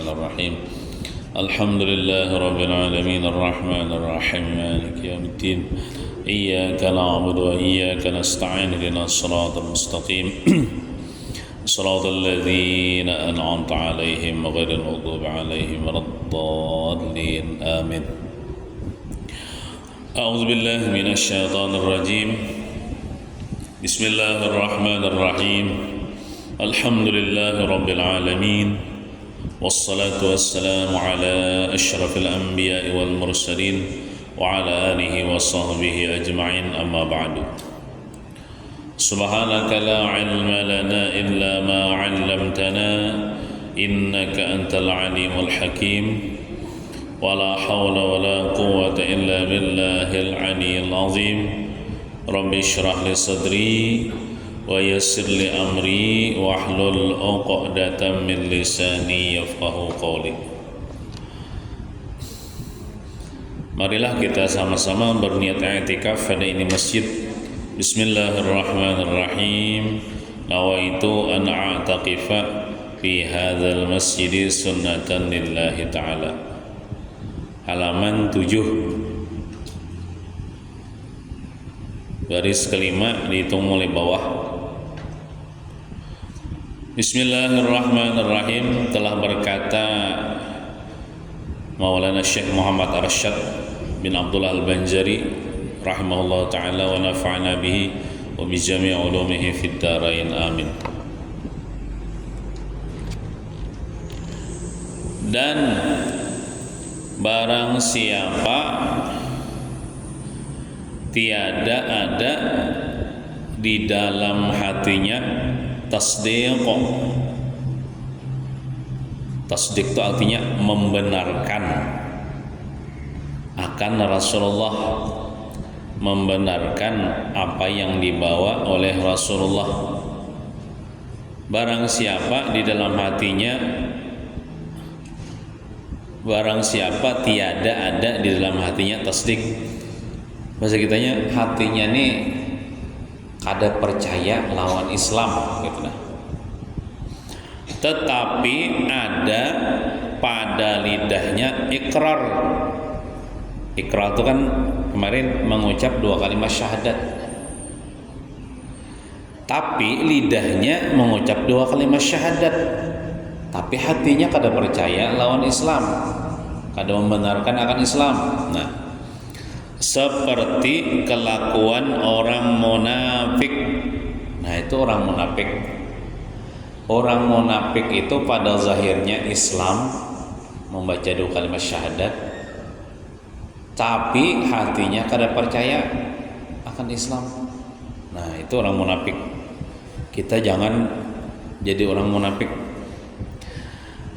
الرحمن الرحيم الحمد لله رب العالمين الرحمن الرحيم مالك يوم الدين إياك نعبد وإياك نستعين اهدنا الصراط المستقيم صراط الذين أنعمت عليهم غير المغضوب عليهم ولا الضالين آمين أعوذ بالله من الشيطان الرجيم بسم الله الرحمن الرحيم الحمد لله رب العالمين والصلاة والسلام على أشرف الأنبياء والمرسلين وعلى آله وصحبه أجمعين أما بعد سبحانك لا علم لنا إلا ما علمتنا إنك أنت العليم الحكيم ولا حول ولا قوة إلا بالله العلي العظيم رب اشرح لي صدري ويسر لي أمري واحلل عقدة من لساني يفقهوا قولي. Marilah kita sama-sama berniat i'tikaf pada ini masjid. Bismillahirrahmanirrahim. Nawaitu an a'taqifa fi hadzal masjid sunnatan lillahi ta'ala. Halaman 7 garis kelima dihitung mulai bawah. Bismillahirrahmanirrahim. Telah berkata Maulana Syekh Muhammad Arsyad bin Abdullah Al-Banjari rahimahullah ta'ala wa nafa'na bihi wa bi jami' ulumihi fid darain amin. Dan barang siapa tiada ada di dalam hatinya tasdiq. Tasdiq itu artinya membenarkan akan Rasulullah, membenarkan apa yang dibawa oleh Rasulullah. Barang siapa di dalam hatinya, barang siapa tiada ada di dalam hatinya tasdik. Bahasa kitanya hatinya nih kada percaya lawan Islam gitu nah. Tetapi ada pada lidahnya ikrar. Ikrar itu kan kemarin mengucap 2 kalimat syahadat. Tapi lidahnya mengucap 2 kalimat syahadat. Tapi hatinya kada percaya lawan Islam, kada membenarkan akan Islam. Nah, seperti kelakuan orang munafik. Nah, itu orang munafik. Orang munafik itu pada zahirnya Islam, membaca 2 kalimat syahadat, tapi hatinya kada percaya akan Islam. Nah, itu orang munafik. Kita jangan jadi orang munafik.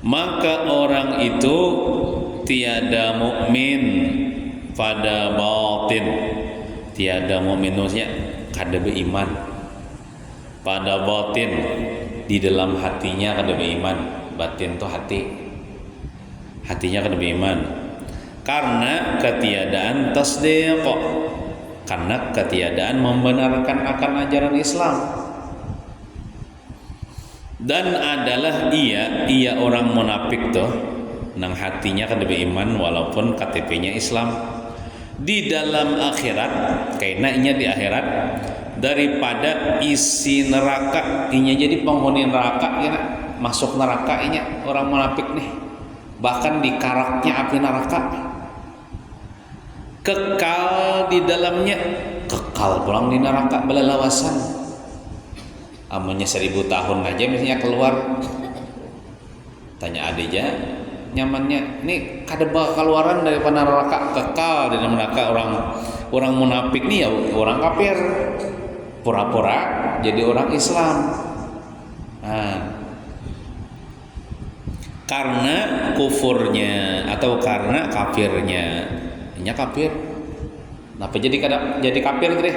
Maka orang itu tiada mukmin pada batin. Tiada mukmin maksudnya kada beriman pada batin, di dalam hatinya kada beriman. Batin itu hati, hatinya kada beriman karena ketiadaan tasdiq, karena ketiadaan membenarkan akan ajaran Islam. Dan adalah ia orang munafik tuh nang hatinya kada beriman walaupun KTP-nya Islam. Di dalam akhirat kainanya di akhirat daripada isi neraka inya jadi penghuni neraka ya, masuk neraka inya orang munafik nih, bahkan di karaknya api neraka, kekal di dalamnya, kekal pulang di neraka belalawasan. Amunnya 1000 tahun aja misalnya keluar, tanya adeja nyamannya ini kada bakal keluaran daripada neraka, kekal di dalam neraka. Orang munafik nih ya orang kafir, pura-pura jadi orang Islam. Nah, karena kufurnya atau karena kafirnya, inya kafir. Kenapa jadi kafir teh?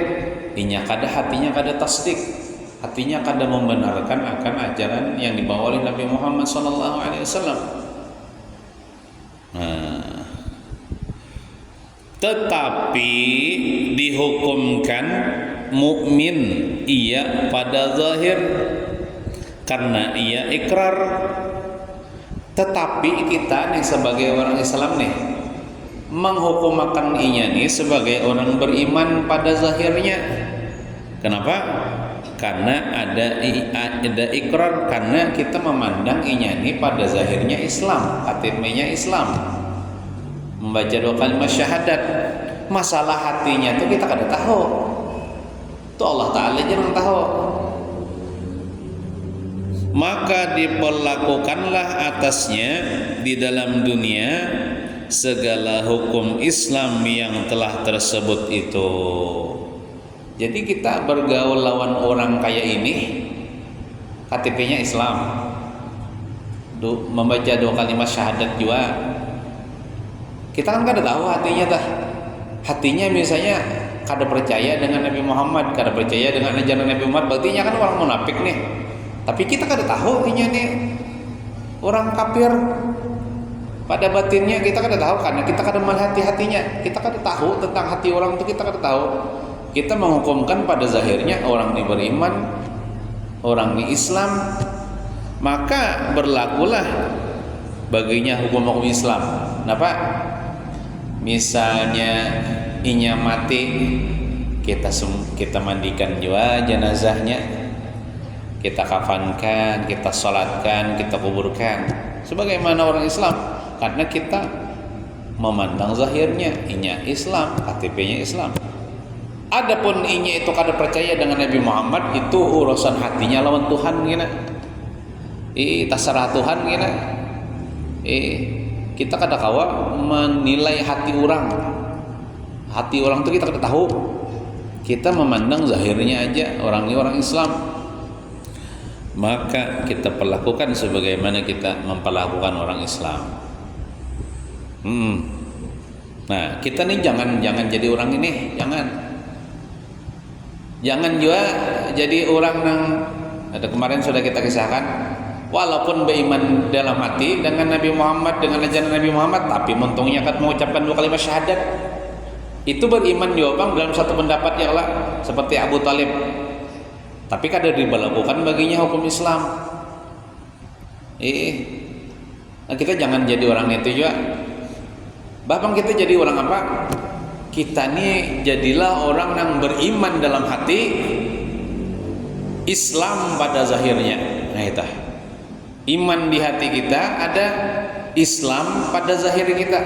Inya kada hatinya kada tasdik, hatinya kada membenarkan akan ajaran yang dibawa oleh Nabi Muhammad SAW. Nah, tetapi dihukumkan mukmin ia pada zahir karena ia ikrar, Tetapi kita nih sebagai orang Islam nih menghukumakan inya nih sebagai orang beriman pada zahirnya. Kenapa? Karena ada ikrar, karena kita memandang inya nih pada zahirnya Islam, KTP-nya Islam, membaca 2 kalimat syahadat. Masalah hatinya tuh kita kada tahu, tuh Allah Ta'ala jangan tahu. Maka diperlakukanlah atasnya di dalam dunia segala hukum Islam yang telah tersebut itu. Jadi kita bergaul lawan orang kayak ini, KTP-nya Islam, membaca 2 kalimat syahadat juga, kita kan kada tahu hatinya dah. Hatinya misalnya kada percaya dengan Nabi Muhammad, kada percaya dengan ajaran Nabi Muhammad, berarti kan orang munafik nih. Tapi kita kada tahu inya nih orang kafir. Pada batinnya kita kada tahu, karena kita kada melihat hatinya. Kita kada tahu tentang hati orang itu, kita kada tahu. Kita menghukumkan pada zahirnya orang ini beriman, orang ini Islam, maka berlakulah baginya hukum-hukum Islam. Kenapa? Misalnya inya mati, kita mandikan juga jenazahnya, kita kafankan, kita salatkan, kita kuburkan sebagaimana orang Islam, karena kita memandang zahirnya inya Islam, KTP-nya Islam. Adapun inya itu kada percaya dengan Nabi Muhammad, itu urusan hatinya lawan Tuhan gina. Terserah Tuhan gina. Kita kada kawa menilai hati orang. Hati orang itu kita kada tahu. Kita memandang zahirnya aja, orang ini orang Islam. Maka kita perlakukan sebagaimana kita memperlakukan orang Islam. Nah, kita nih jangan jadi orang ini, jangan juga jadi orang yang ada kemarin sudah kita kisahkan, walaupun beriman dalam hati dengan Nabi Muhammad, dengan ajaran Nabi Muhammad, tapi mentungnya kan mengucapkan 2 kalimat syahadat, itu beriman juga bang dalam satu pendapat ya lah, seperti Abu Talib, tapi kada diberlakukan baginya hukum Islam. Nah, kita jangan jadi orang itu juga. Bahkan kita jadi orang apa? Kita nih jadilah orang yang beriman dalam hati, Islam pada zahirnya. Nah itu iman di hati kita, ada Islam pada zahir kita.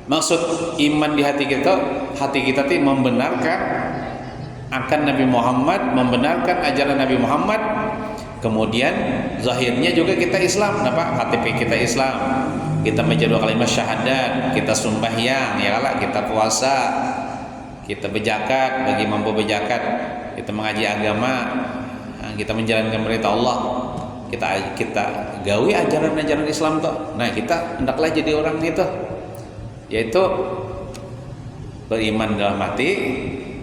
Maksud iman di hati kita tuh membenarkan akan Nabi Muhammad, membenarkan ajaran Nabi Muhammad. Kemudian zahirnya juga kita Islam. Kenapa? KTP kita Islam. Kita baca 2 kalimat syahadat, kita sembahyang, ya lah, kita puasa, kita berzakat bagi mampu berzakat, kita mengaji agama, kita menjalankan perintah Allah, kita gawi ajaran-ajaran Islam tuh. Nah, kita hendaklah jadi orang itu, yaitu beriman dalam hati,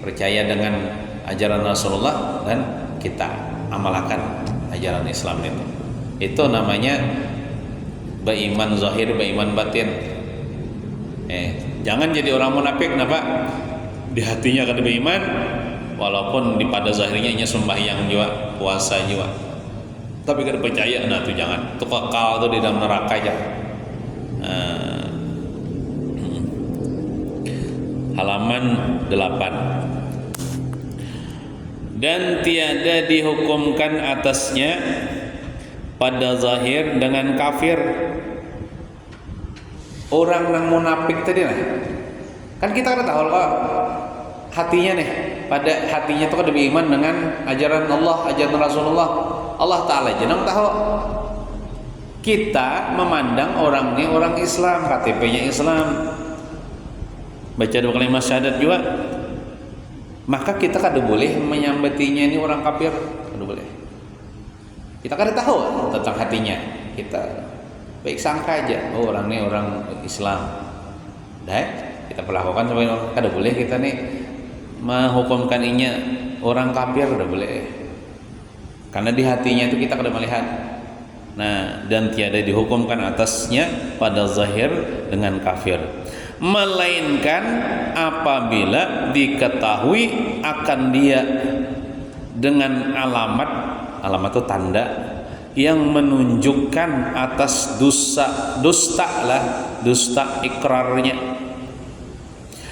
percaya dengan ajaran Rasulullah, dan kita amalkan ajaran Islam itu. Itu namanya beriman zahir, beriman batin. Jangan jadi orang munafik. Kenapa? Di hatinya kada beriman, walaupun di pada zahirnya nya sembahyang juga, puasa juga, tapi kada percaya. Nah itu jangan, itu kekal tuh di dalam neraka aja. Halaman 8. Dan tiada dihukumkan atasnya pada zahir dengan kafir. Orang yang munafik tadi lah, kan kita kan tahu kok hatinya nih, pada hatinya itu kan beriman dengan ajaran Allah, ajaran Rasulullah. Allah Ta'ala jangan tahu. Kita memandang orang ini orang Islam, KTP-nya Islam, baca 2 kalimat syahadat juga, maka kita kada boleh menyambatinya ini orang kafir, kada boleh. Kita kada tahu tentang hatinya, kita baik sangka aja, oh orang ini orang Islam, dah kita perlakukan sebagai orang. Kada boleh kita nih menghukumkan inya orang kafir, kada boleh, karena di hatinya itu kita kada melihat. Nah, dan tiada dihukumkan atasnya pada zahir dengan kafir, melainkan apabila diketahui akan dia dengan alamat itu tanda, yang menunjukkan atas dusta ikrarnya,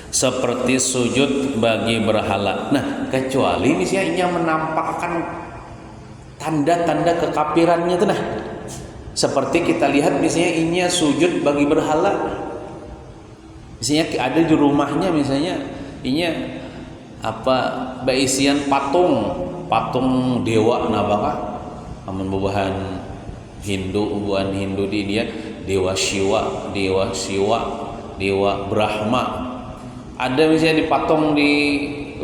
seperti sujud bagi berhala. Nah, kecuali misalnya yang menampakkan tanda-tanda kekafirannya itu, nah seperti kita lihat misalnya inya sujud bagi berhala, misalnya ada di rumahnya misalnya inya baisian patung dewa nabaka amun bubahan Hindu di India, dewa Shiva, dewa Brahma, ada misalnya dipatung di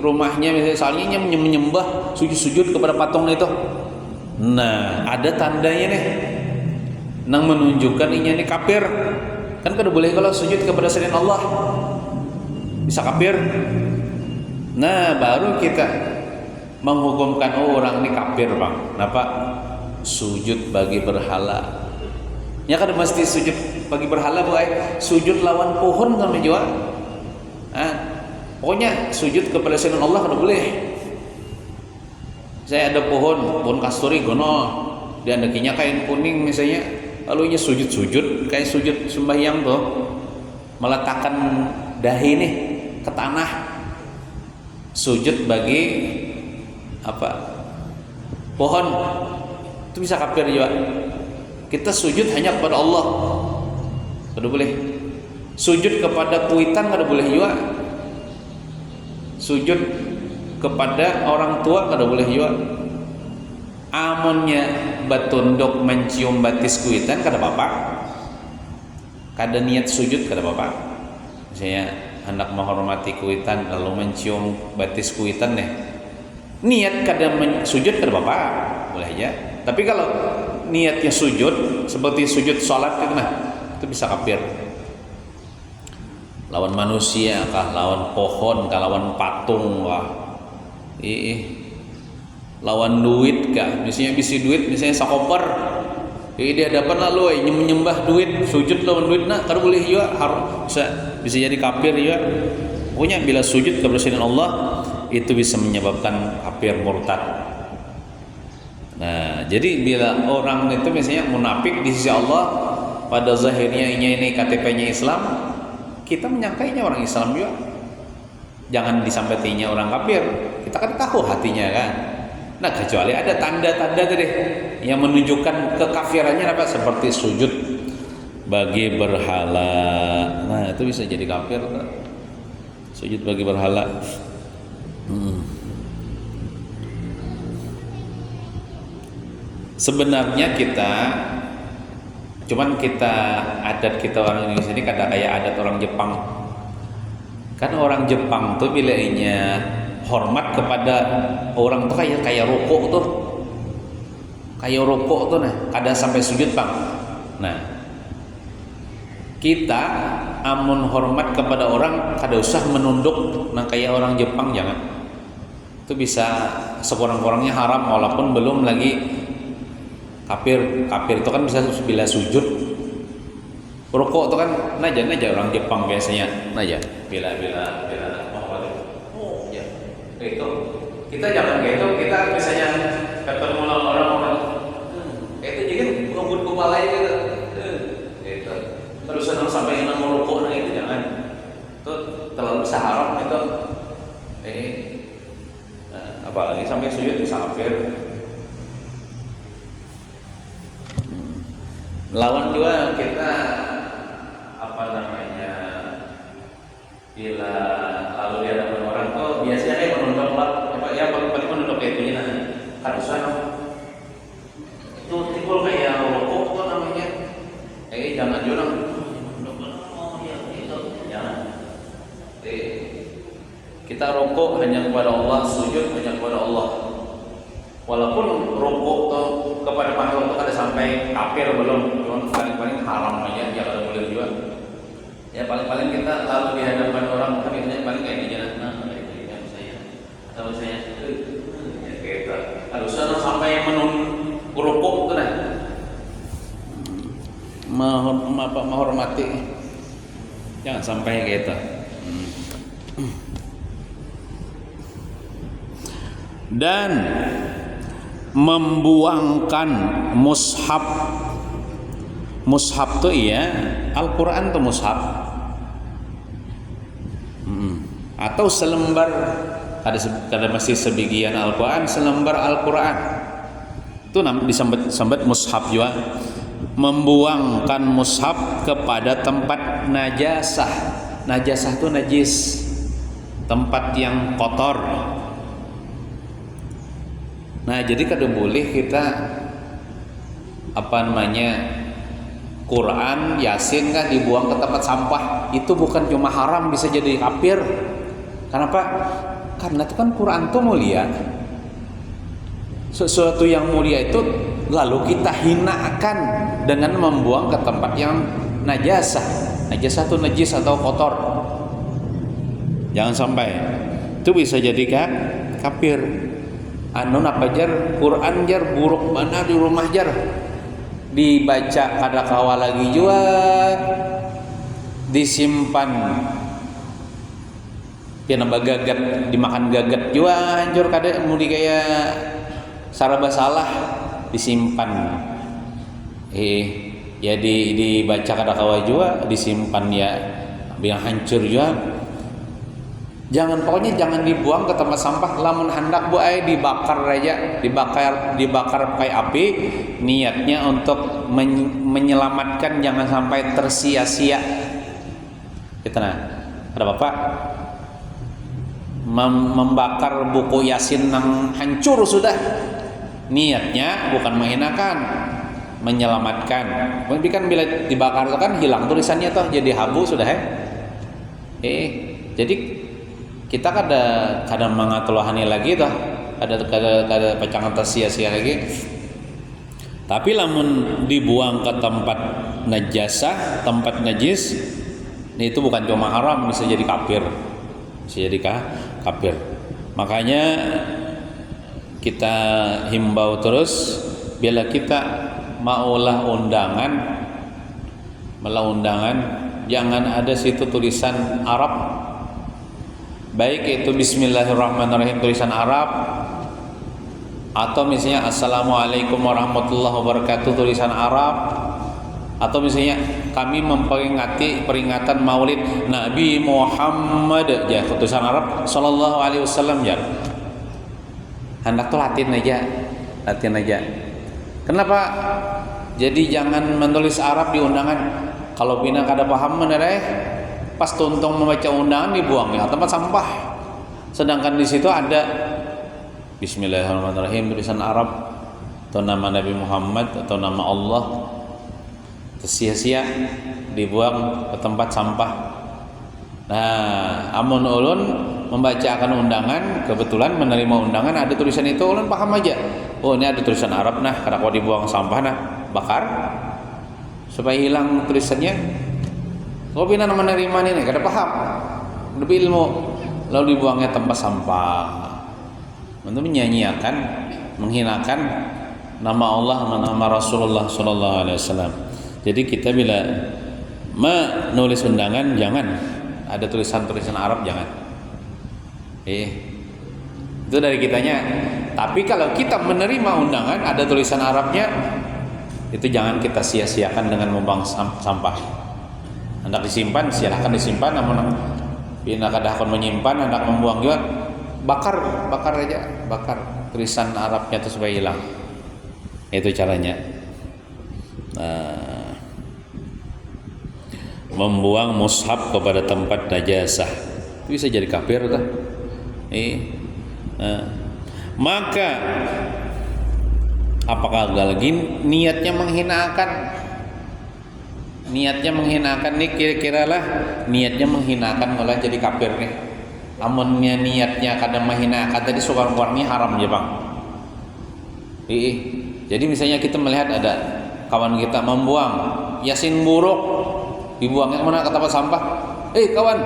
rumahnya misalnya, soalnya menyembah sujud kepada patung itu. Nah, ada tandanya nih nang menunjukkan ini kafir. Kan kada boleh kalau sujud kepada selain Allah, bisa kafir. Nah, baru kita menghukumkan orang ini kafir, Bang. Kenapa? Sujud bagi berhala. Ya kan mesti sujud bagi berhala, sujud lawan pohon sama juga. Pokoknya sujud kepada selain Allah kada boleh. Saya ada pohon kasturi gono, dia andakinya kain kuning misalnya, lalu nya sujud kayak sujud sembahyang tuh, meletakkan dahi nih ke tanah, sujud bagi pohon, itu bisa kafir juga. Kita sujud hanya kepada Allah, kada boleh. Sujud kepada kuitan kada boleh juga. Sujud kepada orang tua kada boleh juga. Amunnya batunduk mencium batis kuitan kada apa-apa, kada niat sujud kada apa-apa. Misalnya hendak menghormati kuitan lalu mencium batis kuitan niat kada sujud kada apa-apa, boleh aja. Tapi kalau niatnya sujud seperti sujud salat itu bisa kafir. Lawan manusia kah, lawan pohon kah, lawan patung kah, lawan duit kah, misalnya bisi duit misalnya sakoper, di hadapan lalu menyembah duit, sujud lawan duit, nah kada boleh juga, harus bisa jadi kafir juga. Pokoknya bila sujud kepada selain Allah itu bisa menyebabkan kafir murtad. Nah, jadi bila orang itu misalnya munafik di sisi Allah, pada zahirnya ini KTP-nya Islam, kita menyangkainya orang Islam juga. Jangan disampaikannya orang kafir. Kita kan tahu hatinya kan. Nah, kecuali ada tanda-tanda tadi yang menunjukkan kekafirannya seperti sujud bagi berhala. Nah, itu bisa jadi kafir. Sujud bagi berhala. Sebenarnya adat kita orang Indonesia ini kada kayak adat orang Jepang. Kan orang Jepang tuh bilainya hormat kepada orang tuh kayak rokok tuh. Kayak rokok tuh kada sampai sujud, Bang. Nah, kita amun hormat kepada orang kada usah menunduk kayak orang Jepang, jangan. Itu bisa sekurang-kurangnya haram walaupun belum lagi kafir itu kan bisa bila sujud. Rokok itu kan naja orang Jepang biasanya bila ya itu kita jangan kayak itu. Kita misalnya ketemu orang itu juga ngebut kepala gitu terus sampai nang rokok itu jangan, itu terlalu besar haram itu. Apalagi sampai sujud bisa kafir. Lawan juga kita bila lalu di hadapan orang tuh biasanya menunduk paling menunduk kayak gini kadusan itu timbul kayak rokok tuh namanya. Jangan jurang jangan. Kita rokok hanya kepada Allah, sujud hanya kepada Allah. Walaupun rokok tuh kepada makhluk itu ada sampai kafir belum, cuma paling haram aja, dia kalau boleh juga. Ya paling kita lalu di hadapan orang biasanya paling kayak di jalan, kayak saya atau saya kayak harusnya sampai rokok tuh menghormati, jangan sampai kayak itu. Dan membuangkan mushaf. Mushaf tuh iya, Al-Quran tuh mushaf. Atau selembar, ada masih sebagian Al-Quran, selembar Al-Quran itu disebut mushaf juga. Membuangkan mushaf kepada tempat najasah. Najasah itu najis, tempat yang kotor. Nah, jadi kada boleh kita Quran, Yasin kan dibuang ke tempat sampah. Itu bukan cuma haram, bisa jadi kafir. Kenapa? Karena itu kan Quran itu mulia. Sesuatu yang mulia itu lalu kita hinakan dengan membuang ke tempat yang najasah. Najasah itu najis atau kotor. Jangan sampai. Itu bisa jadi kafir. Apa jar Quran jar buruk mana di rumah jar. Dibaca kada kawa lagi juga, disimpan pian gagat, dimakan gagat juga hancur kada muli kayak saraba salah disimpan. Ya dibaca kada kawa juga, disimpan ya biang hancur juga. Pokoknya jangan dibuang ke tempat sampah. Lamun hendak dibakar aja, dibakar pakai api, niatnya untuk menyelamatkan, jangan sampai tersia-sia. Kita ada bapak membakar buku Yasin yang hancur sudah, niatnya bukan menghinakan, menyelamatkan. Tapi kan bila dibakar itu kan hilang tulisannya toh, jadi habu sudah jadi kita kadang mengatulahani lagi toh, kada pacangan tersia-sia lagi. Tapi lamun dibuang ke tempat najasah, tempat najis, itu bukan cuma haram, bisa jadi kafir. Bisa jadi kafir. Makanya kita himbau terus, bila kita maulah undangan, jangan ada situ tulisan Arab. Baik itu Bismillahirrahmanirrahim tulisan Arab, atau misalnya Assalamualaikum warahmatullahi wabarakatuh tulisan Arab, atau misalnya kami memperingati peringatan Maulid Nabi Muhammad ya tulisan Arab sallallahu alaihi wasallam ya. Hendak tuh Latin aja. Kenapa? Jadi jangan menulis Arab di undangan. Kalau bina kada paham pas tuntung membaca undangan dibuang ya tempat sampah. Sedangkan di situ ada Bismillahirrahmanirrahim tulisan Arab atau nama Nabi Muhammad atau nama Allah, sia-sia dibuang ke tempat sampah. Nah, amun ulun membacakan undangan, kebetulan menerima undangan ada tulisan itu, ulun paham aja. Oh, ini ada tulisan Arab nah, kada kau dibuang sampah nah, bakar supaya hilang tulisannya. Kau bina menerima ini kada paham, lebih ilmu, lalu dibuangnya tempat sampah. Untuk menyanyiakan, menghinakan nama Allah, nama Rasulullah sallallahu alaihi wasallam. Jadi kita bila menulis undangan jangan ada tulisan-tulisan Arab, jangan. Itu dari kitanya. Tapi kalau kita menerima undangan ada tulisan Arabnya, itu jangan kita sia-siakan dengan membuang sampah. Hendak disimpan, silahkan disimpan. Namun bila kada akan menyimpan, hendak membuang juga, bakar aja, bakar tulisan Arabnya itu supaya hilang. Itu caranya. Membuang mushaf kepada tempat najasah itu bisa jadi kafir tuh. Maka apakah lagi niatnya menghinakan nih, kira-kira lah niatnya menghinakan malah jadi kafir nih. Amunnya niatnya kadang menghinakan tadi seorang-orangnya haram ya bang. Jadi misalnya kita melihat ada kawan kita membuang Yasin buruk, dibuangnya kemana? Ke tempat sampah. Kawan,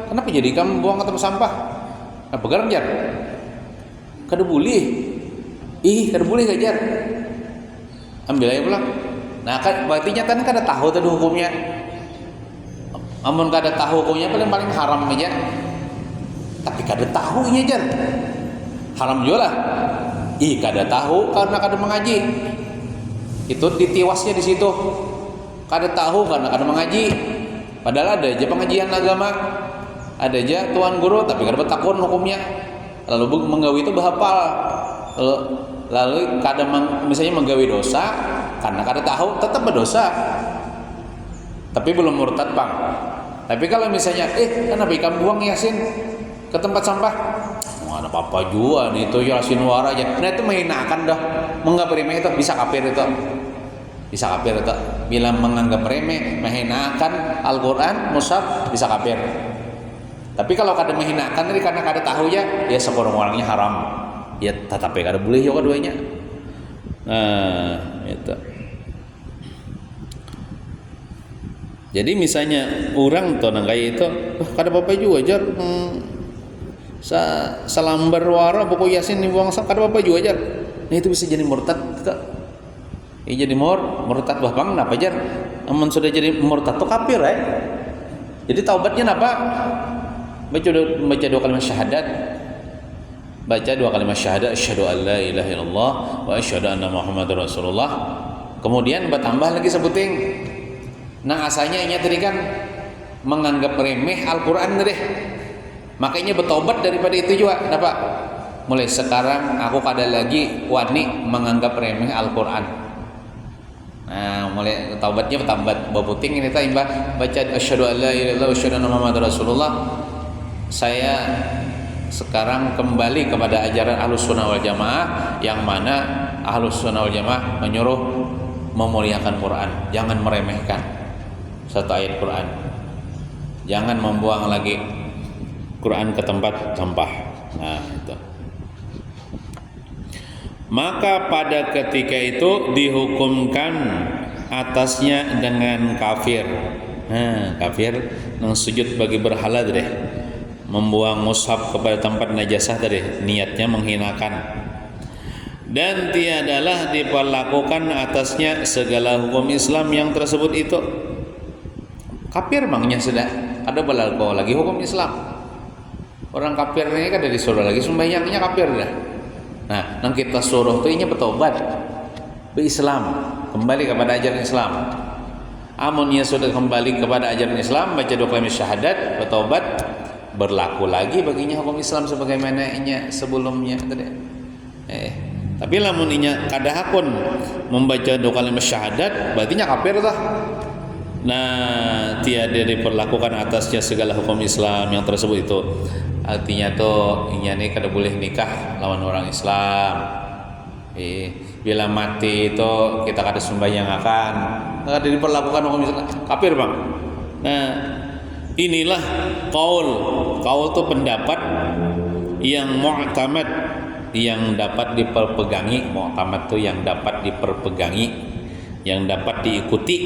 kenapa jadi kamu buang ke tempat sampah? Nah, pegang jar. Kada boleh. Kada boleh gajar. Ambil aja pulang. Nah, kan berarti nyata kan kada tahu tadi hukumnya. Amun kada tahu hukumnya paling haram aja. Tapi kada tahunya jar. Haram juga lah. kada tahu karena kada mengaji. Itu ditiwasnya di situ. Kada tahu karena kada mengaji. Padahal ada aja pengajian agama, ada aja tuan guru tapi kada bertakun hukumnya. Lalu menggawi itu berhafal. Lalu kada misalnya menggawi dosa karena kada tahu tetap berdosa. Tapi belum murtad, Bang. Tapi kalau misalnya kenapa ikan buang Yasin ke tempat sampah? Ada apa-apa juga nih itu Yasin wara aja. Nah itu menghinakan dah. Menganggap remeh itu bisa kafir itu. Bisa kafir itu. Bila menganggap remeh, menghinakan Al-Qur'an, mushaf bisa kafir. Tapi kalau kada menghinakan tadi karena kada tahu ya sekurang-kurangnya haram. Ya tetapi kada boleh juga keduanya. Nah, itu. Jadi misalnya orang tuh nang kayak itu, kada apa-apa juga jar. Salambar wara buku Yasin dibuang kada apa-apa juga jar. Nah itu bisa jadi murtad kita. Jadi murtad bah Bang, napa jar? Amun sudah jadi murtad tuh kafir Jadi taubatnya napa? Baca dua kalimat syahadat. Baca dua kalimat syahadat, asyhadu an la ilaha illallah wa asyhadu anna muhammadar rasulullah. Kemudian bertambah lagi sebuting. Nah asalnya ini tadi kan menganggap remeh Al-Qur'an deh. Makanya bertobat daripada itu juga. Kenapa? Mulai sekarang aku kada lagi wani menganggap remeh Al-Qur'an. Nah, mulai taubatnya bertambah babuting ini tadi baca asyhadu an la ilaha illallah wa asyhadu anna muhammadar rasulullah. Saya sekarang kembali kepada ajaran Ahlus Sunnah wal Jamaah, yang mana Ahlus Sunnah wal Jamaah menyuruh memuliakan Quran, jangan meremehkan satu ayat Quran, jangan membuang lagi Quran ke tempat sampah. Nah itu. Maka pada ketika itu dihukumkan atasnya dengan kafir. Kafir yang sujud bagi berhala deh, membuang mushaf kepada tempat najasah tadi, niatnya menghinakan. Dan tiadalah diperlakukan atasnya segala hukum Islam yang tersebut itu. Kafir bangnya sudah ada berlaku lagi hukum Islam. Orang kafir ini kan dari disuruh lagi sembahyangnya kafir dah. Nah, nang kita suruh tuh inya bertobat berislam, kembali kepada ajaran Islam. Amun ia sudah kembali kepada ajaran Islam, baca dua kalimat syahadat, bertobat, berlaku lagi baginya hukum Islam sebagaimana inya sebelumnya tadi. Tapi lamun inya kada hakun membaca dua kalimat syahadat, berarti nya kafir tah. Nah, tiada diperlakukan atasnya segala hukum Islam yang tersebut itu. Artinya tuh inya nih kada boleh nikah lawan orang Islam. Bila mati itu kita kada sembahyang akan kada diperlakukan hukum Islam, kafir bang. Nah, inilah qaul itu pendapat yang mu'tamad, yang dapat diperpegangi. Mu'tamad itu yang dapat diperpegangi, yang dapat diikuti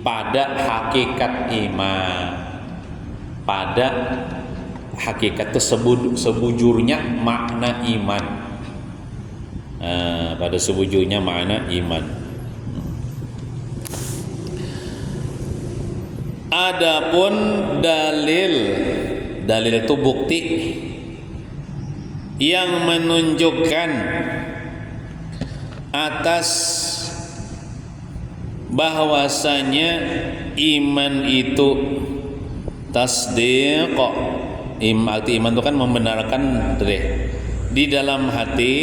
pada hakikat iman, pada hakikat itu sebujurnya makna iman. Pada sebujurnya makna iman. Adapun dalil itu bukti yang menunjukkan atas bahwasanya iman itu tasdiq. Arti iman itu kan membenarkan di dalam hati,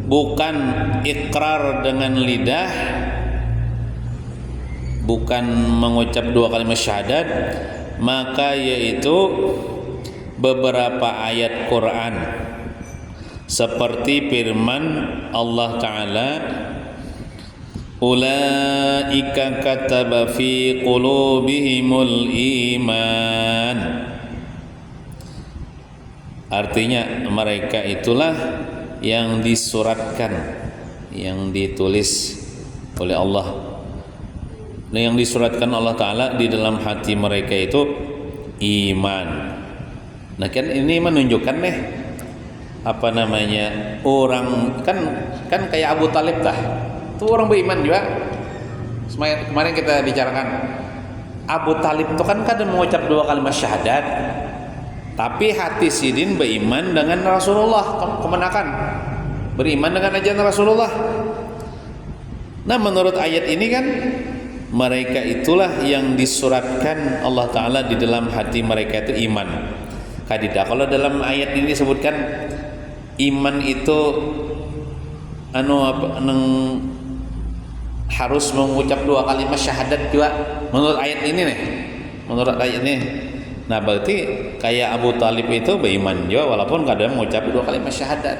bukan ikrar dengan lidah, bukan mengucap dua kalimat syahadat. Maka yaitu beberapa ayat Quran seperti firman Allah Ta'ala, ulaika kataba fi qulubihimul iman. Artinya mereka itulah yang disuratkan, yang ditulis oleh Allah, yang disuratkan Allah Ta'ala di dalam hati mereka itu iman. Nah kan ini menunjukkan orang kan kayak Abu Talib dah, itu orang beriman juga. Kemarin kita bicarakan Abu Talib itu kan kadang mengucap dua kalimat syahadat, tapi hati sidin beriman dengan Rasulullah kemenakan. beriman dengan ajaran Rasulullah. Nah, menurut ayat ini kan mereka itulah yang disuratkan Allah Ta'ala di dalam hati mereka itu iman. Kadida, kalau dalam ayat ini disebutkan iman itu harus mengucap 2 kalimat syahadat juga menurut ayat ini nih. Menurut ayat ini. Nah, berarti kayak Abu Talib itu beriman juga walaupun kadang mengucap 2 kalimat syahadat.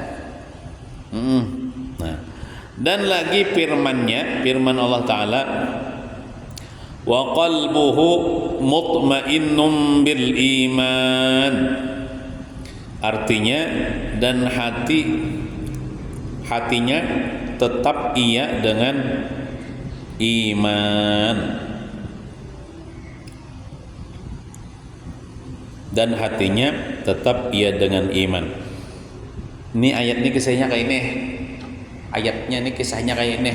Nah, dan lagi firman Allah Ta'ala, wa qalbuhu mutmainnun bil iman. Artinya, dan hatinya tetap ia dengan iman. Dan hatinya tetap ia dengan iman. Ini ayat ini kisahnya kayak ini. Ayatnya ini kisahnya kayak ini.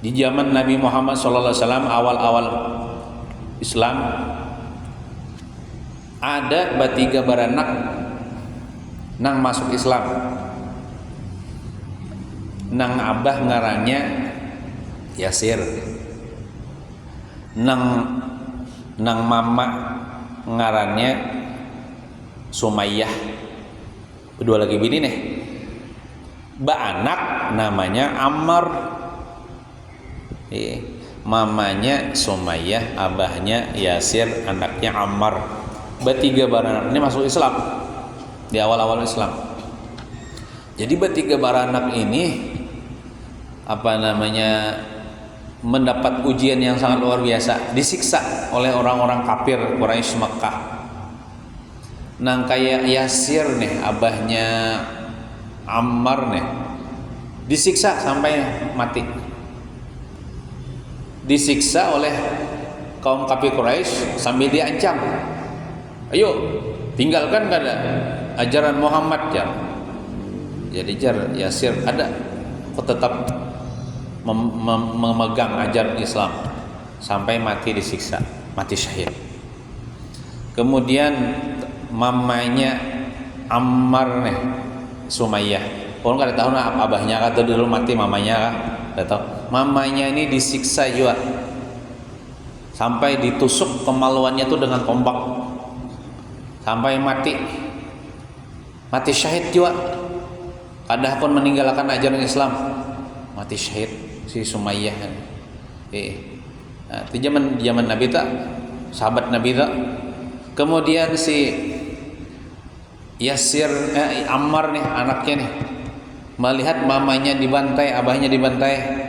Di zaman Nabi Muhammad SAW awal-awal Islam, ada batiga baranak nang masuk Islam. Nang abah ngarannya Yasir. Nang mama ngarannya Sumayyah. Kedua lagi bini nih. Anak namanya Ammar. Mamanya Sumayyah, abahnya Yasir, anaknya Ammar. Bertiga baranak ini masuk Islam di awal-awal Islam. Jadi bertiga baranak ini mendapat ujian yang sangat luar biasa, disiksa oleh orang-orang kafir Quraisy Makkah. Nang kayak Yasir nih, abahnya Ammar nih, disiksa sampai mati. Disiksa oleh kaum kafir Quraisy sambil diancam, ayo tinggalkan kada ajaran Muhammad ya. Jadi Yasir ada kok tetap memegang ajaran Islam sampai mati disiksa, mati syahid. Kemudian mamanya Ammar nih, Sumayyah. Orang kada tahu nah abahnya kata dulu mati, mamanya kah? Kada tahu. Mamanya ini disiksa juga sampai ditusuk kemaluannya tuh dengan tombak sampai mati syahid juga. Kada pun meninggalkan ajaran Islam, mati syahid si Sumayyah. Di zaman Nabi tak, sahabat Nabi tak. Kemudian si Yasir Ammar nih, anaknya nih, melihat mamanya dibantai, abahnya dibantai.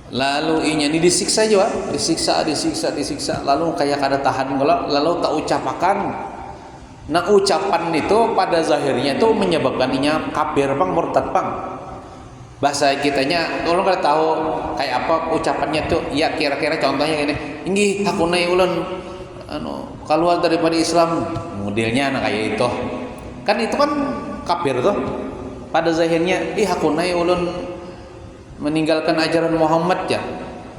Lalu inya ini disiksa juga, disiksa, lalu kayak kada tahan lalu tak ucapakan. Nah, ucapan itu pada zahirnya itu menyebabkan inya kafir pang, murtad pang. Bahasa kitanya orang kada tahu kayak apa ucapannya tuh. Ya kira-kira contohnya ini, inggih hakunai ulun keluar daripada Islam, modelnya kayak itu. Kan itu kan kafir tuh. Pada zahirnya hakunai ulun meninggalkan ajaran Muhammad ya.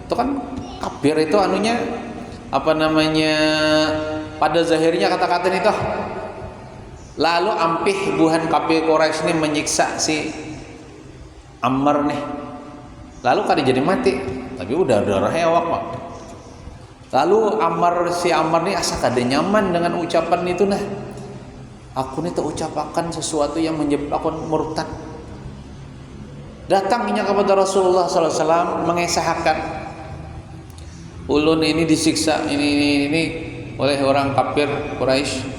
Itu kan kafir itu anunya pada zahirnya kata-kata itu. Lalu ampih buhan kafir Quraisy ini menyiksa si Ammar nih. Lalu kada jadi mati, tapi udah darah ewak Pak. Lalu si Ammar nih asa kada nyaman dengan ucapan itu nah. Aku nih terucapakan sesuatu yang menyebabkan murtad. Datangnya kepada Rasulullah SAW mengesahkan ulun ini disiksa ini oleh orang kafir Quraisy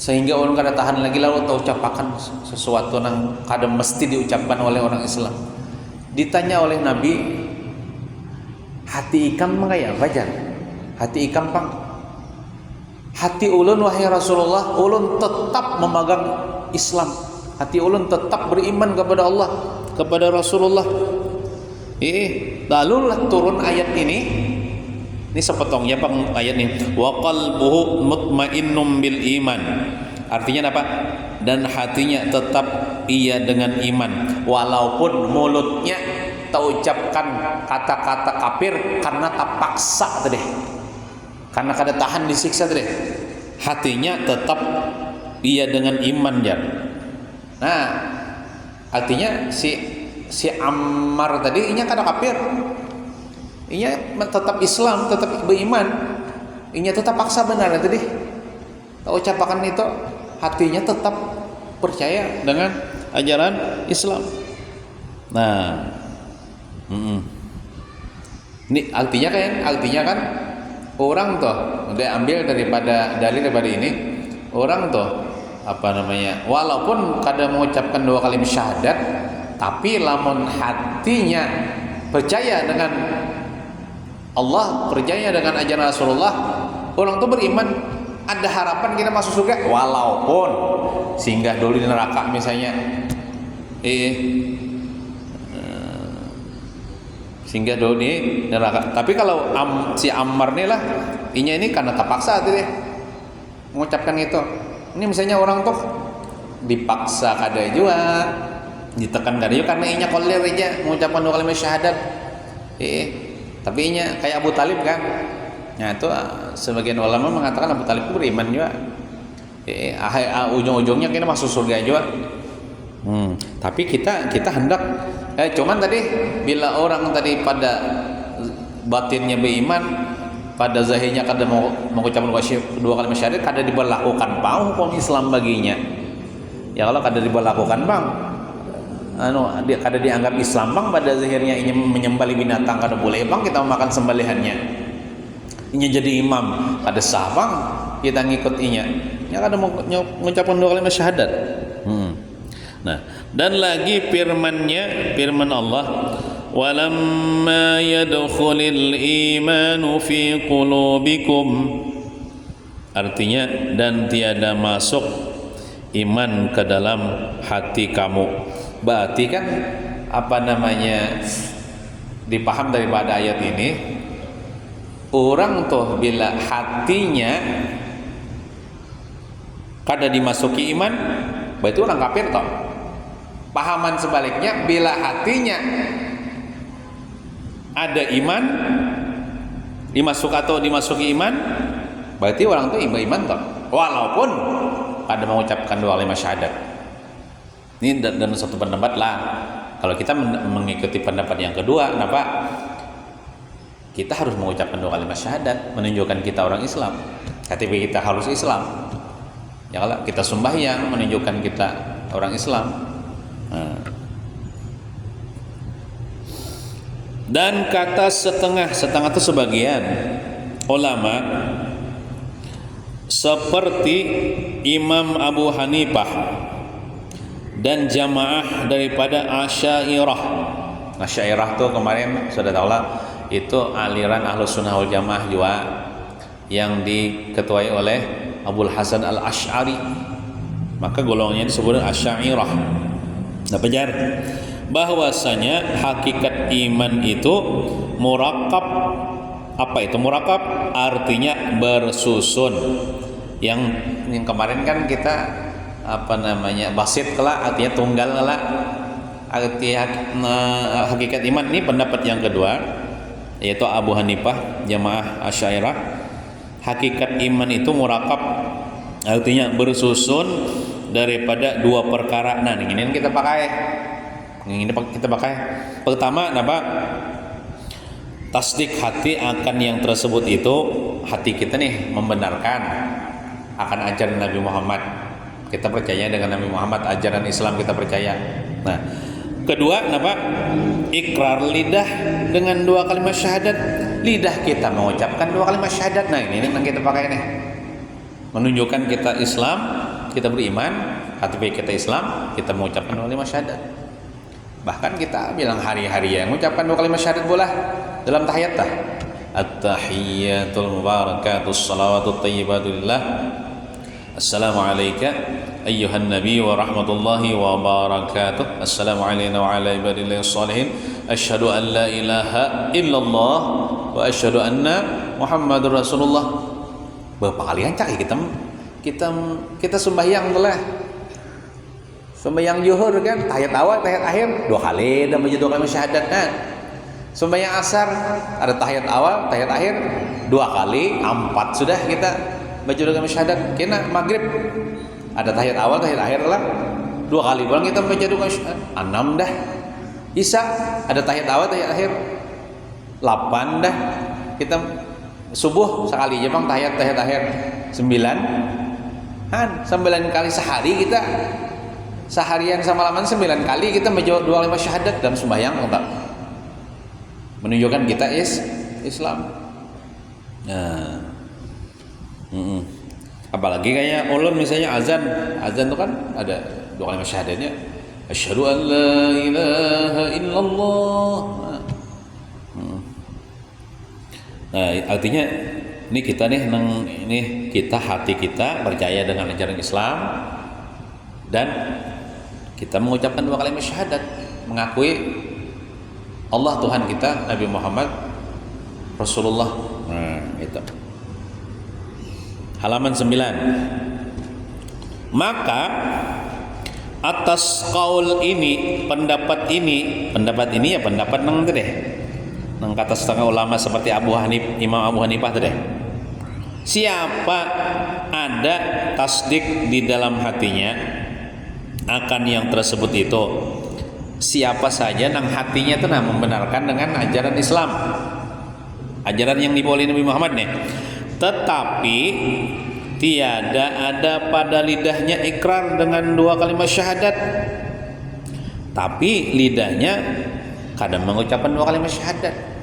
sehingga ulun kada tahan lagi, lalu terucapakan sesuatu yang kada mesti diucapkan oleh orang Islam. Ditanya oleh Nabi, hati ikam mengaya wajar, hati ikam pang, hati ulun wahai Rasulullah, ulun tetap memegang Islam. Hati ulun tetap beriman kepada Allah, kepada Rasulullah. Lalu turun ayat ini. Ini sepotongnya Bang ayat ini. Wa qalbuhu mutmainnum bil iman. Artinya apa? Dan hatinya tetap ia dengan iman, walaupun mulutnya terucapkan kata-kata kafir karena terpaksa tadi. Karena kada tahan disiksa tadi. Hatinya tetap ia dengan iman ya. Nah, artinya si Ammar tadi inya kada kafir. Inya tetap Islam, tetap beriman. Inya tetap paksa benar tadi. Tak ucapakan itu, hatinya tetap percaya dengan ajaran Islam. Nah, ini artinya kan orang tuh udah ambil daripada ini, orang tuh walaupun kadang mengucapkan 2 kalimat syahadat, tapi lamun hatinya percaya dengan Allah, percaya dengan ajaran Rasulullah, orang tuh beriman, ada harapan kita masuk surga walaupun singgah dulu di neraka misalnya. Singgah dulu di neraka. Tapi kalau si Ammar nih lah, ini karena terpaksa tuh deh mengucapkan itu. Ini misalnya orang tuh dipaksa kada juga, ditekan kada juga karena inya kolir aja mengucapkan 2 kalimat syahadat. Tapi inya kayak Abu Talib kan. Nah itu sebagian ulama mengatakan Abu Talib itu beriman juga. Ujung-ujungnya kita masuk surga juga. Tapi kita hendak cuman tadi bila orang tadi pada batinnya beriman, pada zahirnya kada mau mengucapkan 2 kalimat syahadat, kada diberlakukan bang hukum Islam baginya. Ya kalau kada diberlakukan bang, dia kada dianggap Islam bang, pada zahirnya ini menyembelih binatang kada boleh bang kita memakan sembelihannya. Ini jadi imam kada sah bang kita ngikut inya. Ya kada mau mengucapkan 2 kalimat syahadat. Nah, dan lagi firman Allah, walamma yadkhulil imanu fi qulubikum, artinya dan tiada masuk iman ke dalam hati kamu. Berarti kan dipaham daripada ayat ini, orang tuh bila hatinya kada dimasuki iman, berarti orang kafir toh. Pahaman sebaliknya, bila hatinya ada iman, dimasuki iman, berarti orang itu iman toh, walaupun ada mengucapkan 2 kalimat syahadat. Ini dalam satu pendapat lah. Kalau kita mengikuti pendapat yang kedua, kenapa? Kita harus mengucapkan 2 kalimat syahadat, menunjukkan kita orang Islam. KTP kita harus Islam. Ya kalau kita sembahyang, menunjukkan kita orang Islam. Dan kata setengah itu sebagian ulama seperti Imam Abu Hanifah dan jamaah daripada Asy'ariyah. Asy'ariyah tuh kemarin sudah tahu lah, itu aliran Ahlus Sunnah wal Jamaah juga yang diketuai oleh Abul Hasan Al-Asy'ari. Maka golongannya disebut Asy'ariyah. Nah, benar bahwasanya hakikat iman itu murakab. Apa itu murakab? Artinya bersusun. Yang kemarin kan kita basit kelak, artinya tunggal kelak. Hakikat iman ini pendapat yang kedua, yaitu Abu Hanifah, jamaah Asy'ariyah. Hakikat iman itu murakab, artinya bersusun daripada 2 perkara. Nah, ini kita pakai. Pertama, tasdik hati akan yang tersebut itu, hati kita nih membenarkan akan ajaran Nabi Muhammad. Kita percaya dengan Nabi Muhammad, ajaran Islam kita percaya. Nah, kedua, ikrar lidah dengan 2 kalimat syahadat. Lidah kita mengucapkan 2 kalimat syahadat. Nah, ini yang kita pakai nih. Menunjukkan kita Islam, kita beriman, hati kita Islam, kita mengucapkan 2 kalimat syahadat. Bahkan kita bilang hari-hari yang mengucapkan 2 kalimat syahadat bola dalam tahiyat tah. At-tahiyyatul mubarakatus salawatut thayyibatu lillah. Assalamu alayka ayyuhan nabiy wa rahmatullahi wa barakatuh. Assalamu alayna wa ala ibadillahis shalihin. Asyhadu an la ilaha illallah wa asyhadu anna Muhammadur Rasulullah. Berapa kali ancak kita sembahyang lah. Sembahyang zuhur kan, tahiyat awal, tahiyat akhir 2 kali dan baca 2 kalimat syahadat kan. Sembahyang asar ada tahiyat awal, tahiyat akhir 2 kali, 4 sudah kita baca 2 kalimat syahadat. Kena maghrib ada tahiyat awal, tahiyat akhir lah. 2 kali pulang kita membaca dua kali syahadat. 6 dah. Isya ada tahiyat awal, tahiyat akhir. 8 dah. Kita subuh sekali aja bang tahiyat akhir. 9 kali sehari kita, seharian semalaman 9 kali kita menjawab 2 kalimat syahadat dalam sembahyang, enggak? Menunjukkan kita Islam. Nah, apalagi kayak ulun misalnya azan itu kan ada 2 kalimat syahadatnya, asyhadu an la ilaha illallah. Nah, artinya ini kita kita hati kita percaya dengan ajaran Islam dan kita mengucapkan 2 kalimat syahadat, mengakui Allah Tuhan kita, Nabi Muhammad Rasulullah. Nah, itu. Halaman 9. Maka atas kaul ini, pendapat ini ya pendapat nang teh. Nang kata setengah ulama seperti Imam Abu Hanifah teh. Siapa ada tasdik di dalam hatinya akan yang tersebut itu, siapa saja nang hatinya itu membenarkan dengan ajaran Islam, ajaran yang dibawa oleh Nabi Muhammad nih, tetapi tiada ada pada lidahnya ikrar dengan 2 kalimat syahadat, tapi lidahnya kadang mengucapkan 2 kalimat syahadat.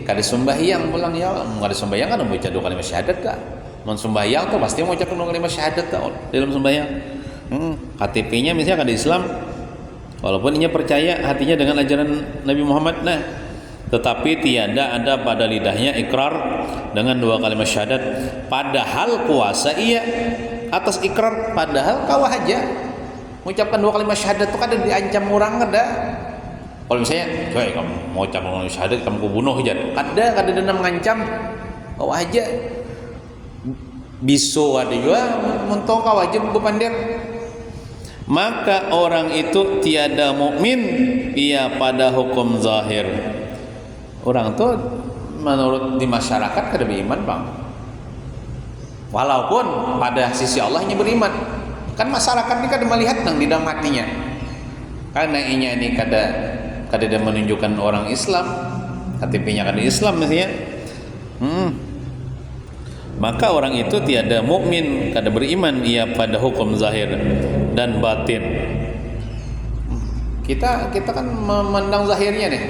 Kada sembahyang pulang ya, kada sembahyang kan membaca 2 kalimat syahadat kah? Mun sembahyang tuh pasti mengucapkan 2 kalimat syahadat dalam sembahyang. KTP-nya misalnya kada Islam, walaupun ia percaya hatinya dengan ajaran Nabi Muhammad, tetapi tiada ada pada lidahnya ikrar dengan 2 kalimat syahadat, padahal kuasa ia atas ikrar, padahal kawah aja mengucapkan 2 kalimat syahadat itu kada diancam orang kada. Kalau misalnya, coy kamu mau ucap 2 kalimat syahadat kamu kubunuh aja, kada dendam mengancam, kawah aja biso ada juga mentong kawah aja bupandir. Maka orang itu tiada mukmin ia pada hukum zahir. Orang tuh menurut di masyarakat kada beriman bang, walaupun pada sisi Allahnya beriman. Kan masyarakat ini kada melihat nang di dalam hatinya, karena ini kada dia menunjukkan orang Islam, KTP-nya kada Islam misalnya. Maka orang itu tiada mukmin, kada beriman ia pada hukum zahir dan batin. Kita kan memandang zahirnya nih.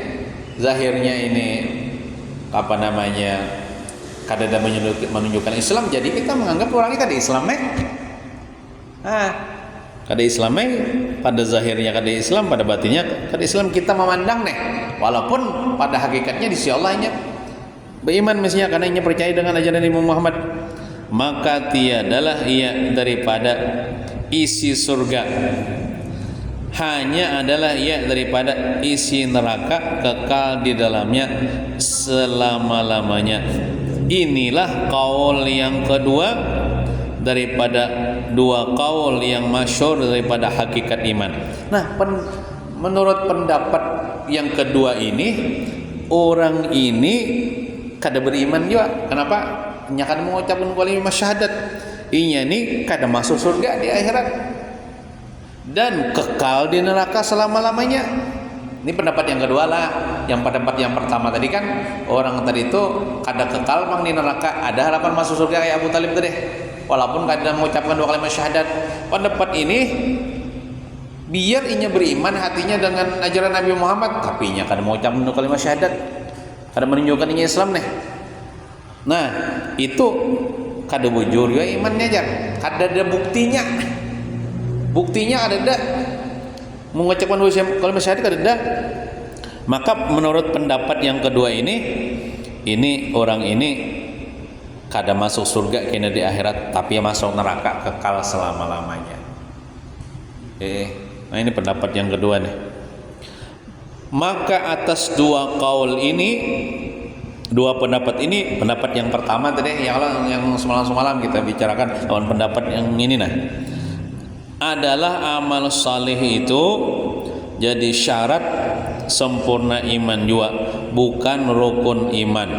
Zahirnya ini apa namanya? Kada ada menunjukkan Islam, jadi kita menganggap orangnya kada Islam kada Islam pada zahirnya kada Islam, pada batinnya kada Islam, kita memandang walaupun pada hakikatnya di sisi Allahnya beriman mestinya karena ia percaya dengan ajaran Nabi Muhammad. Maka tiadalah ia daripada isi surga, hanya adalah ia daripada isi neraka kekal di dalamnya selama-lamanya. Inilah kaul yang kedua daripada 2 kaul yang masyhur daripada hakikat iman. Nah, menurut pendapat yang kedua ini, orang ini kada beriman juga. Kenapa? Nya kada mengucapkan kalimat syahadat. Inya ni kada masuk surga di akhirat dan kekal di neraka selama-lamanya. Ini pendapat yang kedua lah. Yang pendapat yang pertama tadi kan orang tadi itu kada kekal bang di neraka, ada harapan masuk surga kayak Abu Talib tadi, walaupun kada mengucapkan 2 kalimat syahadat. Pendapat ini biar inya beriman hatinya dengan ajaran Nabi Muhammad, tapi inya kada mengucapkan 2 kalimat syahadat, kada menunjukkan inya Islam Nah, itu kada bujur ya imannya aja. Kada ada buktinya. Buktinya ada mengucapkan 2 kalimat syahadat kada ada. Maka menurut pendapat yang kedua ini orang ini kada masuk surga kena di akhirat, tapi masuk neraka kekal selama-lamanya. Nah ini pendapat yang kedua nih. Maka atas 2 kaul ini, 2 pendapat ini, pendapat yang pertama tadi yang semalam kita bicarakan, lawan pendapat yang ini adalah amal salih itu jadi syarat sempurna iman juga, bukan rukun iman.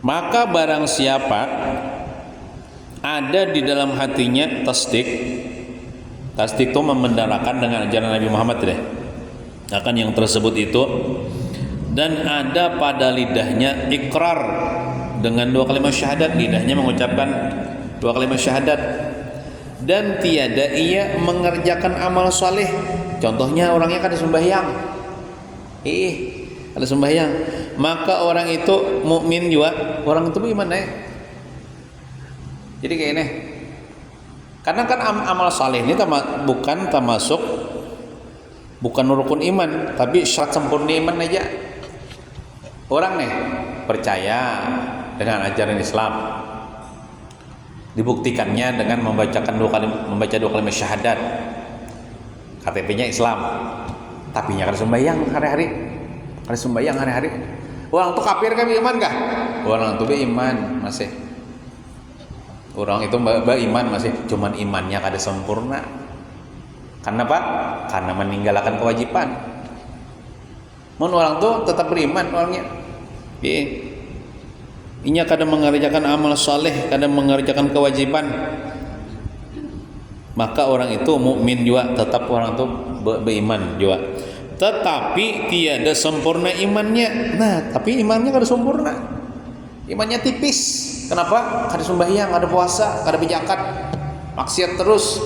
Maka barang siapa ada di dalam hatinya tasdik itu membenarkan dengan ajaran Nabi Muhammad deh, akan yang tersebut itu, dan ada pada lidahnya ikrar dengan 2 kalimat syahadat, lidahnya mengucapkan 2 kalimat syahadat, dan tiada ia mengerjakan amal saleh. Contohnya orangnya kan ada sembahyang, ada sembahyang, maka orang itu mukmin juga, orang itu beriman ya. Jadi kayak ini, karena kan amal saleh ini bukan rukun iman, tapi syarat sempurna iman aja. Orang nih percaya dengan ajaran Islam, dibuktikannya dengan membaca 2 kalimat syahadat, KTP-nya Islam, tapi nya kada sembahyang hari-hari. Orang tuh kafir kan iman kah? Orang tuh beriman masih. Orang itu beriman masih, cuman imannya kada sempurna. Karena apa? Karena meninggalkan kewajiban. Mun orang tuh tetap beriman orangnya. Inya kadang mengerjakan amal saleh, kadang mengerjakan kewajiban. Maka orang itu mukmin juga, tetap orang itu beriman juga. Tetapi tiada sempurna imannya. Nah, tapi imannya kada sempurna. Imannya tipis. Kenapa? Kada sembahyang, kada puasa, kada berzakat, maksiat terus.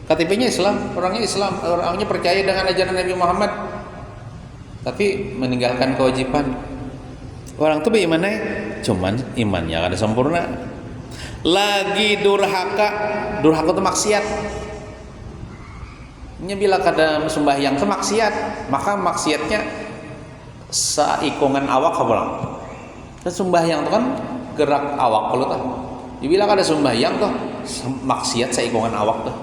KTP-nya Islam, orangnya percaya dengan ajaran Nabi Muhammad, tapi meninggalkan kewajiban. Orang itu beriman cuman imannya kada sempurna. Lagi durhaka itu maksiat. Nya bila kada sembahyang itu maksiat, maka maksiatnya saikungan awak kabelang. Dan sembahyang itu kan gerak awak kalau tuh. Bila kada sembahyang tuh maksiat saikungan awak tuh.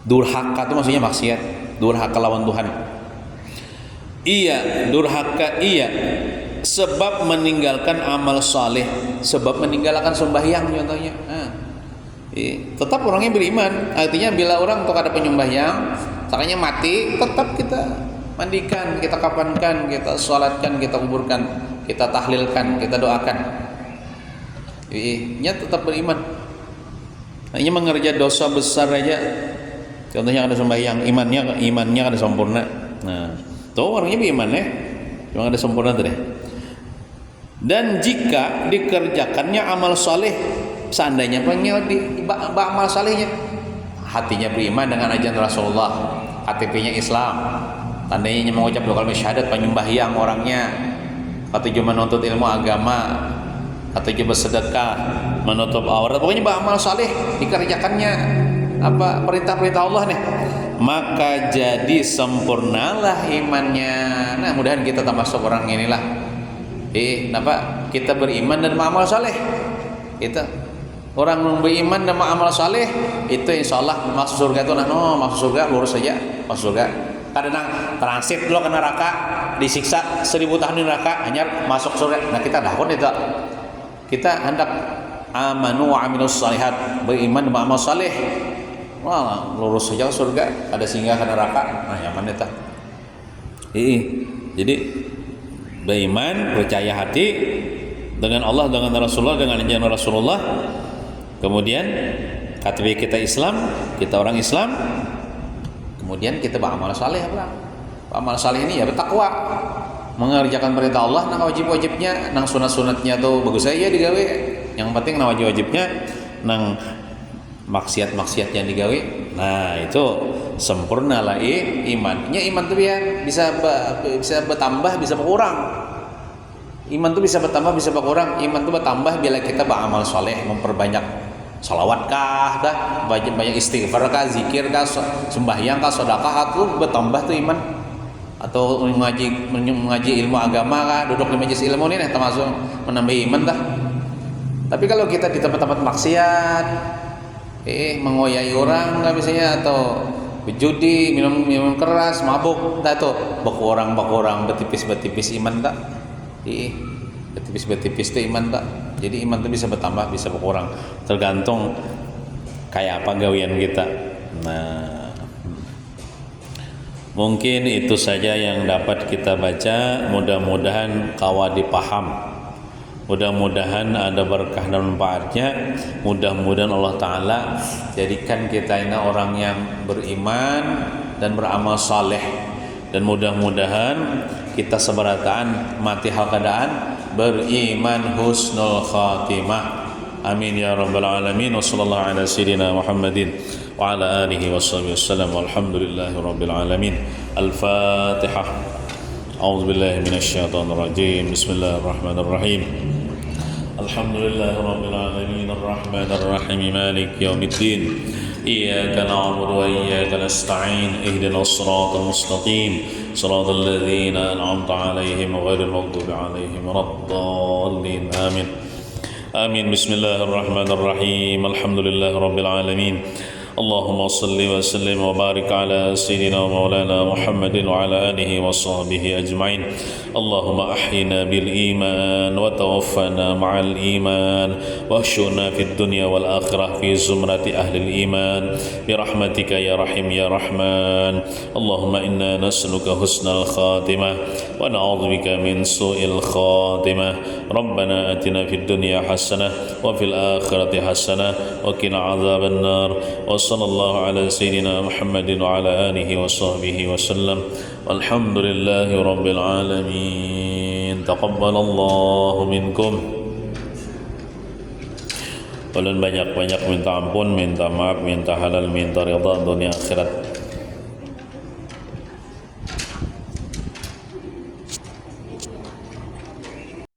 Durhaka itu maksudnya maksiat, durhaka lawan Tuhan. Durhaka sebab meninggalkan amal saleh, sebab meninggalkan sembahyang contohnya. Tetap orangnya beriman. Artinya bila orang tuh kada penyembahyang, caranya mati, tetap kita mandikan, kita kafankan, kita sholatkan, kita kuburkan, kita tahlilkan, kita doakan. Nya tetap beriman. Hanya mengerja dosa besar aja. Contohnya ada sembahyang, imannya ada sempurna. Nah, tuh orangnya beriman ya, cuma ada sempurna tuh deh. Dan jika dikerjakannya amal saleh, seandainya amal salehnya, hatinya beriman dengan ajaran Rasulullah, KTP-nya Islam, tandanya mengucap 2 kalimat syahadat, penyembahyang orangnya, katujuh menuntut ilmu agama, katujuh bersedekah, menutup aurat, pokoknya amal saleh dikerjakannya apa perintah-perintah Allah nih, maka jadi sempurnalah imannya. Nah, mudahan kita termasuk orang inilah. Kenapa kita beriman dan beramal saleh? Kita orang beriman dan beramal saleh itu insyaallah masuk surga itu. Masuk surga lurus saja masuk surga. Kadang transit dulu ke neraka, disiksa 1000 tahun di neraka, hanya masuk surga. Nah, kita dahon itu. Kita hendak amanu wa amilus shalihat, beriman dan beramal saleh. Wah, lurus saja ke surga, ada singgah ke neraka. Nah, yang mana itu? Jadi beriman, percaya hati dengan Allah, dengan Rasulullah, dengan ajaran Rasulullah. Kemudian KTP kita Islam, kita orang Islam. Kemudian kita beramal saleh apa? Amal saleh ini ya bertakwa, mengerjakan perintah Allah, nang wajib-wajibnya, nang sunat-sunatnya tuh bagus saja digawe. Yang penting nang wajib-wajibnya, nang maksiat-maksiatnya digawe. Nah, itu sempurna lah imannya. Iman tuh ya bisa bertambah, bisa berkurang. Iman tuh bisa bertambah, bisa berkurang. Iman tuh bertambah bila kita beramal soleh, memperbanyak salawat kah, banyak istighfar kah, zikir kah, sembahyang kah, sedekah tuh bertambah tuh iman. Atau mengaji ilmu agama kah, duduk di majelis ilmu ini termasuk menambah iman dah. Tapi kalau kita di tempat-tempat maksiat, mengoyai orang nggak misalnya, atau berjudi, minum keras, mabuk, dah tuh berkurang bertipis iman tak? Bertipis tuh iman tak? Jadi iman tuh bisa bertambah, bisa berkurang, tergantung kayak apa gawian kita. Nah, Mungkin itu saja yang dapat kita baca. Mudah-mudahan kawa dipaham. Mudah-mudahan ada berkah dan manfaatnya. Mudah-mudahan Allah Ta'ala jadikan kita ini orang yang beriman dan beramal saleh. Dan mudah-mudahan kita seberataan mati hal keadaan beriman husnul khatimah. Amin ya rabbal alamin. Wa sallallahu ala sayyidina Muhammadin wa ala alihi washabihi wasallam. Walhamdulillahi rabbil alamin. Al-Fatihah. A'udzu billahi minasy syaithanir rajim. Bismillahirrahmanirrahim. Alhamdulillahi rabbil alamin arrahmanir rahim maliki yaumiddin. Iyyaka na'budu wa iyyaka nasta'in. Ihdinas siratal mustaqim. Siratal ladzina an'amta 'alaihim ghairil maghdubi 'alaihim waladdallin. Amin. Amin. Bismillahirrahmanirrahim. Alhamdulillahi rabbil alamin. Allahumma salli wa sallim wa barik ala sayyidina maulana Muhammadin wa ala alihi wa sahbihi ajma'in. Allahumma ahyina bil iman wa tawaffana ma'al iman wa ahsyurna fid dunya wal akhirah fi zumrati ahli al iman bi rahmatika ya rahim ya rahman. Allahumma inna nas'aluka husnal khatimah wa na'udzubika min su'il khatimah. Rabbana atina fid dunya hasanah wa fil akhirati hasanah wa qina adzaban nar. Sallallahu ala sayyidina Muhammadin wa ala alihi wa sahbihi wa sallam. Walhamdulillahi rabbil alamin. Taqabbalallahu minkum. Ulun banyak-banyak minta ampun, minta maaf, minta halal, minta ridha dunia akhirat.